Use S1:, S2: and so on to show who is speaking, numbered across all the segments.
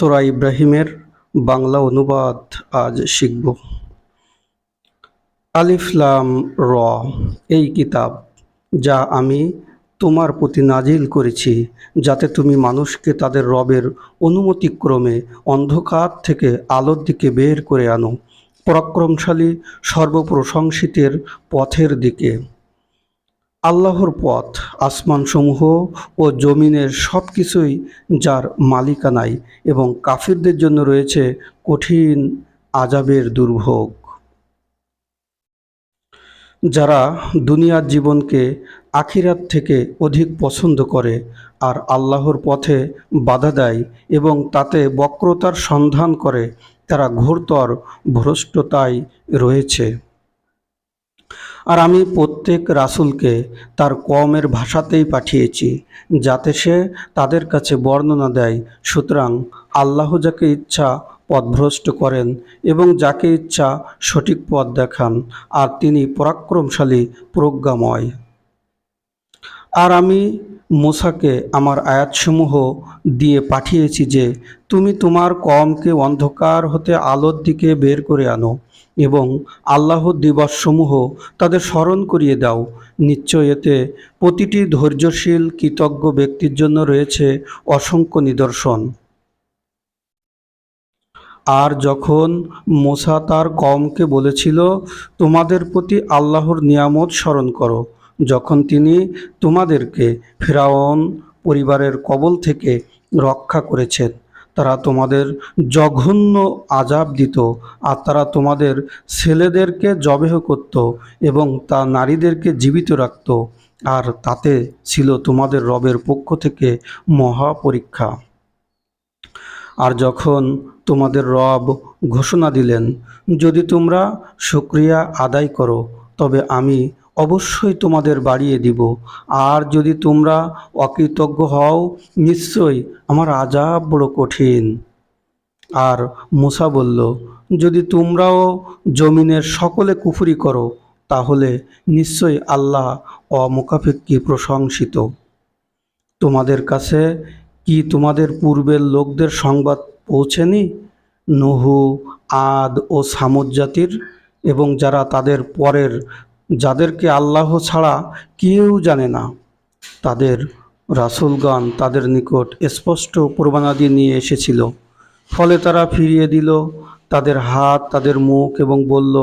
S1: সূরা ইব্রাহিমের বাংলা অনুবাদ আজ শিখব। আলিফ লাম র, এই কিতাব যা আমি তোমার প্রতি নাজিল করেছি, যাতে তুমি মানুষকে তাদের রবের অনুমতিক্রমে অন্ধকার থেকে আলোর দিকে বের করে আনো, পরাক্রমশালী সর্বপ্রশংসিতের পথের দিকে। আল্লাহর পথ আসমানসমূহ ও জমিনের সব কিছুই যার মালিকানায়, এবং কাফিরদের জন্য রয়েছে কঠিন আযাবের দুর্ভোগ। যারা দুনিয়ার জীবনকে আখিরাত থেকে অধিক পছন্দ করে আর আল্লাহর পথে বাধা দেয় এবং তাতে বক্রতার সন্ধান করে, তারা ঘোরতর ভ্রষ্টতায় রয়েছে। আর আমি প্রত্যেক রাসূলকে তার কওমের ভাষাতেই পাঠিয়েছি, যাতে সে তাদের কাছে বর্ণনা দেয়। সুতরাং আল্লাহ যাকে ইচ্ছা পথভ্রষ্ট করেন এবং যাকে ইচ্ছা সঠিক পথ দেখান, আর তিনি পরাক্রমশালী প্রজ্ঞাময়। আর আমি মূসাকে আমার আয়াতসমূহ দিয়ে পাঠিয়েছি যে, তুমি তোমার কওমকে অন্ধকার হতে আলোর দিকে বের করে আনো এবং আল্লাহর দিবসসমূহ তাদের স্মরণ করিয়ে দাও। নিশ্চয় এতে প্রতিটি ধৈর্যশীল কৃতজ্ঞ ব্যক্তির জন্য রয়েছে অসংখ্য নিদর্শন। আর যখন মূসা তার কওমকে বলেছিল, তোমাদের প্রতি আল্লাহর নিয়ামত স্মরণ করো, যখন তিনি তোমাদেরকে ফিরআউন পরিবারের কবল থেকে রক্ষা করেছেন, তারা তোমাদের জঘন্য আযাব দিত, আর তারা তোমাদের ছেলেদেরকে জবেহ করত এবং তা নারীদেরকে জীবিত রাখত, আর তাতে ছিল তোমাদের রবের পক্ষ থেকে মহা পরীক্ষা। আর যখন তোমাদের রব ঘোষণা দিলেন, যদি তোমরা শুকরিয়া আদায় করো তবে আমি অবশ্যই তোমাদের বাড়িয়ে দিব, আর যদি তোমরা অকৃতজ্ঞ হও নিশ্চয়ই আমার আযাব বড় কঠিন। আর মূসা বলল, যদি তোমরাও জমিনের সকলে কুফরি করো তাহলে নিশ্চয়ই আল্লাহ অমুখাপেক্ষী প্রশংসিত। তোমাদের কাছে কি তোমাদের পূর্বের লোকদের সংবাদ পৌঁছেনি? নূহ, আদ ও সামুদ জাতির, এবং যারা তাদের পরের, যাদেরকে আল্লাহ ছাড়া কেউ জানে না। তাদের রাসূলগণ তাদের নিকট স্পষ্ট প্রমাণাদি নিয়ে এসেছিল, ফলে তারা ফিরিয়ে দিল তাদের হাত, তাদের মুখ, এবং বলল,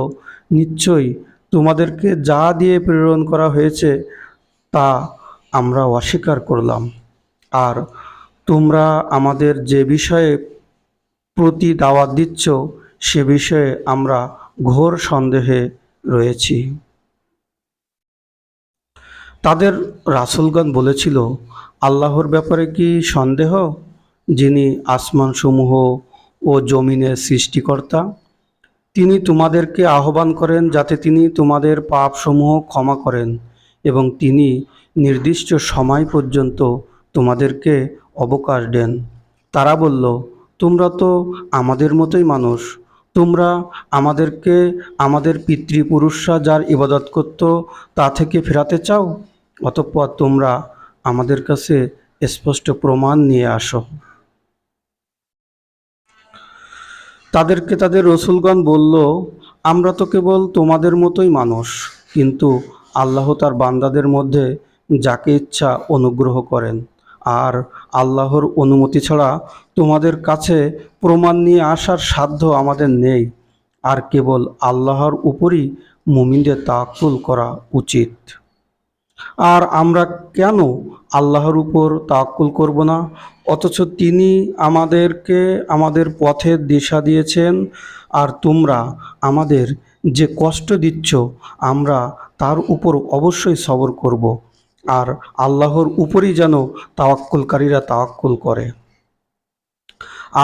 S1: নিশ্চয়ই তোমাদেরকে যা দিয়ে প্রেরণ করা হয়েছে তা আমরা অস্বীকার করলাম, আর তোমরা আমাদের যে বিষয়ে প্রতি দাওয়াত দিচ্ছ সে বিষয়ে আমরা ঘোর সন্দেহে রয়েছি। তাদের রাসূলগণ বলেছিল, আল্লাহর ব্যাপারে কি সন্দেহ, যিনি আসমানসমূহ ও জমিনের সৃষ্টিকর্তা? তিনি তোমাদেরকে আহ্বান করেন যাতে তিনি তোমাদের পাপসমূহ ক্ষমা করেন, এবং তিনি নির্দিষ্ট সময় পর্যন্ত তোমাদেরকে অবকাশ দেন। তারা বলল, তোমরা তো আমাদের মতোই মানুষ, তোমরা আমাদেরকে আমাদের পিতৃপুরুষরা যার ইবাদত করত তা থেকে ফেরাতে চাও? অতঃপর তোমরা আমাদের কাছে স্পষ্ট প্রমাণ নিয়ে আসো। তাদেরকে তাদের রাসূলগণ বলল, আমরা তো কেবল তোমাদের মতোই মানুষ, কিন্তু আল্লাহ তার বান্দাদের মধ্যে যাকে ইচ্ছা অনুগ্রহ করেন, আর আল্লাহর অনুমতি ছাড়া তোমাদের কাছে প্রমাণ নিয়ে আসার সাধ্য আমাদের নেই, আর কেবল আল্লাহর উপরই মুমিনদের তাওয়াক্কুল করা উচিত। আর আমরা কেন আল্লাহর উপর তাওয়াক্কুল করব না, অথচ তিনি আমাদেরকে আমাদের পথের দিশা দিয়েছেন, আর তোমরা আমাদের যে কষ্ট দিচ্ছ আমরা তার উপর অবশ্যই সবর করব, আর আল্লাহর উপরই যেন তাওয়াক্কুলকারীরা তাওয়াক্কুল করে।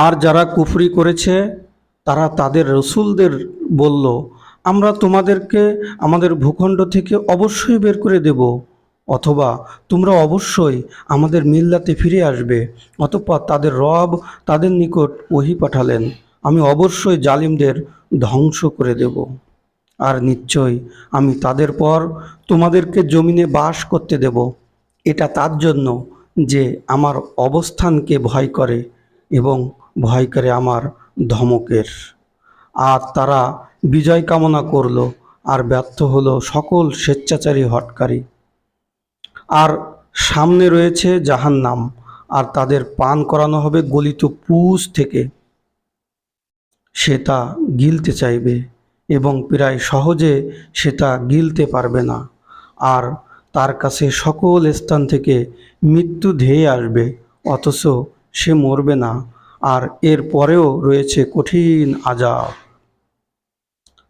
S1: আর যারা কুফরি করেছে তারা তাদের রাসূলদের বলল, আমরা তোমাদেরকে আমাদের ভূখণ্ড থেকে অবশ্যই বের করে দেব, অথবা তোমরা অবশ্যই আমাদের মিল্লাতে ফিরে আসবে। অতঃপর তাদের রব তাদের নিকট ওহী পাঠালেন, আমি অবশ্যই জালিমদের ধ্বংস করে দেব। আর নিশ্চয় আমি তাদের পর তোমাদেরকে জমিনে বাস করতে দেব, এটা তার জন্য যে আমার অবস্থানকে ভয় করে এবং ভয় করে আমার ধমকের। আর তারা বিজয় কামনা করল আর ব্যর্থ হলো সকল স্বেচ্ছাচারী হঠকারী। আর সামনে রয়েছে জাহান্নাম, আর তাদের পান করানো হবে গলিত পুষ থেকে। সে তা গিলতে চাইবে এবং প্রায় সহজে সেটা গিলতে পারবে না। আর তার কাছে সকল স্থান থেকে মৃত্যু ধেয়ে আসবে, অথচ সে মরবে না। আর এর পরেও রয়েছে কঠিন আযাব।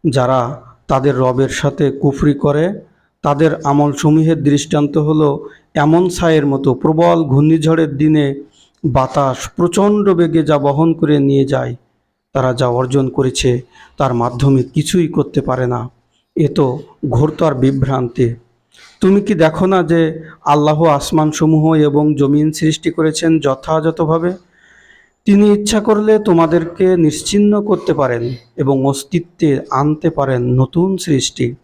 S1: যারা তাদের রবের সাথে কুফরি করে, তাদের আমলসমূহের দৃষ্টান্ত হলো এমন ছায়ের মতো প্রবল ঘূর্ণিঝড়ের দিনে বাতাস প্রচণ্ড বেগে যা বহন করে নিয়ে যায়। তারা যা অর্জন করেছে তার মাধ্যমে কিছুই করতে পারে না। এ তো ঘোরতর বিভ্রান্তি। তুমি কি দেখো না যে আল্লাহ আসমানসমূহ এবং জমিন সৃষ্টি করেছেন যথাযথভাবে? তিনি ইচ্ছা করলে তোমাদেরকে নিশ্চিহ্ন করতে পারেন এবং অস্তিত্বে আনতে পারেন নতুন সৃষ্টি।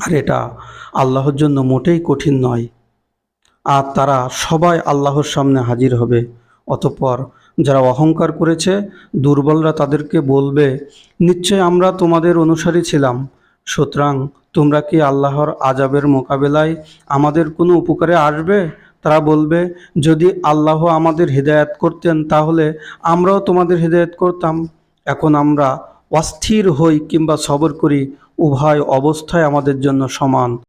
S1: আর এটা আল্লাহর জন্য মোটেই কঠিন নয়। আর তারা সবাই আল্লাহর সামনে হাজির হবে। অতঃপর যারা অহংকার করেছে, দুর্বলরা তাদেরকে বলবে, নিশ্চয় আমরা তোমাদের অনুসারী ছিলাম, সুতরাং তোমরা কি আল্লাহর আযাবের মোকাবেলায় আমাদের কোনো উপকারে আসবে? তারা বলবে, যদি আল্লাহ আমাদের হিদায়াত করতেন তাহলে আমরাও তোমাদের হিদায়াত করতাম। এখন আমরা অস্থির হই কিংবা সবর করি, উভয় অবস্থায় আমাদের জন্য সমান।